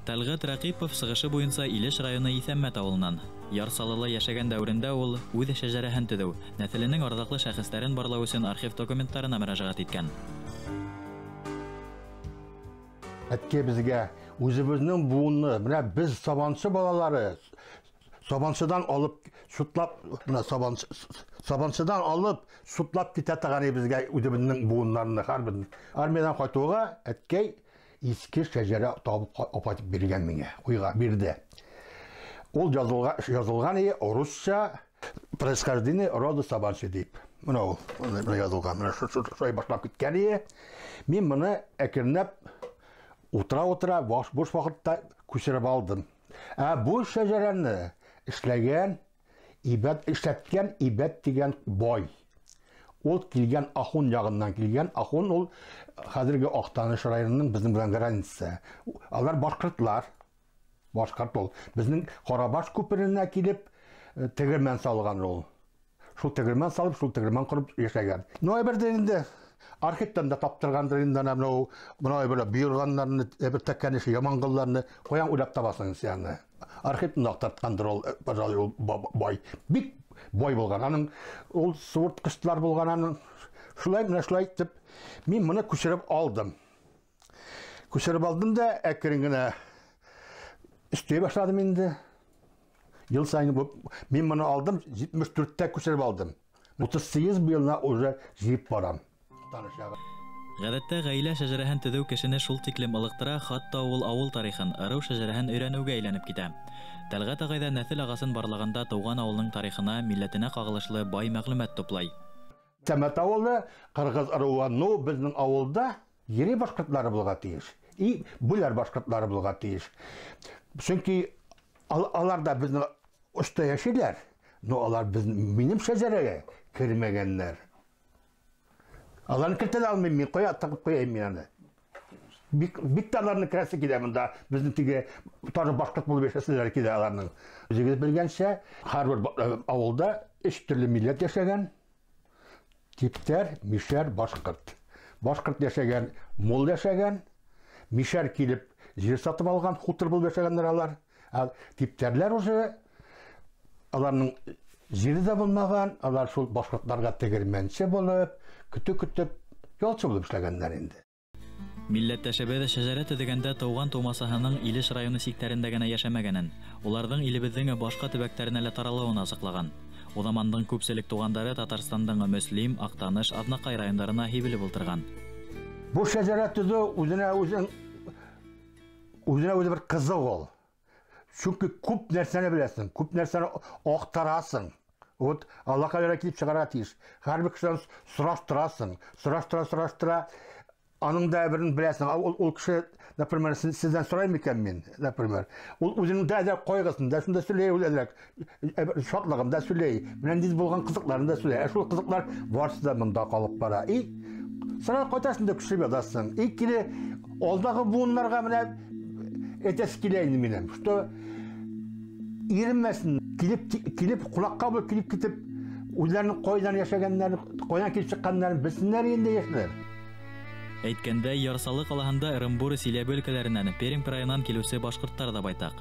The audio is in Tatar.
Тәлгат Рақипов сығышы буенса Илеш районы Иҫәммәт авылынан. Ярсалыла яшәгән дәүрендә ул үҙ шәҗәрәһен төҙөү, нәҫеленең арҙаҡлы шәхестәрен барлау өсөн архив документтарына мөрәжәғәт иткән. Әткә безгә үзебезнең буынны, менә без сабанчы балалары, сабанчыдан алып, сутлап, менә сабанчыдан алып, сутлап китә торган безгә үзебезнең буыннарны һәрбер. Армиядан кайтуга әткәй иске шәҗәрә табып апатып биргән миңа, уйга бирде. Ул язылган русча происхождение рода сабанчы дип. Менә ул язылган. Менә шулай башлап киткән. Мин моны әкренләп утыра бош вакытта күчереп алдым. Бу шәҗәрәне эшләткән Ибәт дигән бай. Ул килгән Ахун ягыннан килгән. Ахун ул хәзерге Актаныш районының безнең белән границасы. Алар башкортлар. Башкорт ул. Безнең Карабаш күперенә килеп тегермән салган ул. Шул тегермән салып, шул тегермән курып яшәгән. Ноябрьдә инде архивтан да таптыргандыр инде менә бер бирганнарны, бер тәкәнеш ямангылларны каян уйлап табасың син. Архивтан актарткандыр ул, пожалуй, ул бай. Бик бай булган. Аның ул суырткычлар булган, аның шулай итеп мин моны күчереп алдым. Күчереп алдым да әкрен генә истей башладым инде. Ел сайын мин моны алдым, 74-тә күчереп алдым. 38 елна уже җыеп барам. Гадәттә гаилә шәҗәрәһен төҙөү кешене шул тиклем ылыктыра, хатта ул авыл тарихын, ырыу шәҗәрәһен өйрәнеүгә әйләнеп китә. Тәлгат агайда нәҫел агасын барлаганда тыуган авылның тарихына, милләтенә кагылышлы бай мәгълүмат туплай. Иҫәммәт авылы кыргыз ырыуы, безнең авылда йөри башкортлары булга тиеш. И булар башкортлары булга тиеш. Чөнки алар да безнең өстә яшиләр, но алар минем шәҗәрәгә кермәгәннәр. Аларны кертә алмыйм мин, куяйм мин аны. Бик аларны керәсе килә монда, безнең теге тары башкорт булып яшәсәләр килә аларның. Үзегез белгәнчә, һәрбер авылда 3 төрле милләт яшәгән. Типтәр, мишәр, башкорт. Башкорт яшәгән, мул яшәгән, мишәр килеп җир сатып алган, хутыр булып яшәгәннәр алар. Типтәрләр уже аларның җире дә булмаган, алар шул башкортларга тегермәнче булып, көтеп, ялчы булып эшләгәннәр инде. Милләттәшебез шәҗәрә төҙөгәндә тыуган тумасаһының Илеш районы сиктәрендә генә яшәмәгәнен, уларның илебезнең башка төбәктәренә лә таралуын асыҡлаған. У замандың күпселек тугандары Татарстандың Мөслим, Актаныш, Аҙнақай райондарына һибелеп ултырған. Бу шәҗәрә төҙөү үзенә бер кызык ул. Чөнки күп нәрсәне беләсең, күп нәрсәне актарасың. Вот Аллаһ кадәр килеп чыгарга тиеш. Һәрбер кешедән сораштыра. Аның да берен беләсең. Ул кеше, например, сездән сорай микән мин, например. Ул үзенең дә кайгысын да шунда сөйләй, үләләр. Шатлыгын да сөйләй. Менә диз булган кызыкларын да сөйләй. Шул кызыклар барысы да монда калып бара. Сара кайтасың да күчеп ятасың. Киле алдагы буыннарга менә әтәс килә инде минем. Что иренмәсен, килеп кулакка булып килеп китеп, үзләренең кайдан яшәгәннәрен, кайдан килеп чыкканнарын белсеннәр инде яшьләр. Әйткәндә, Ярсалы ҡалаһында Ырымбур, Силәбе өлкәләренән, Пермь районынан килеүсе башҡорттар да байтаҡ.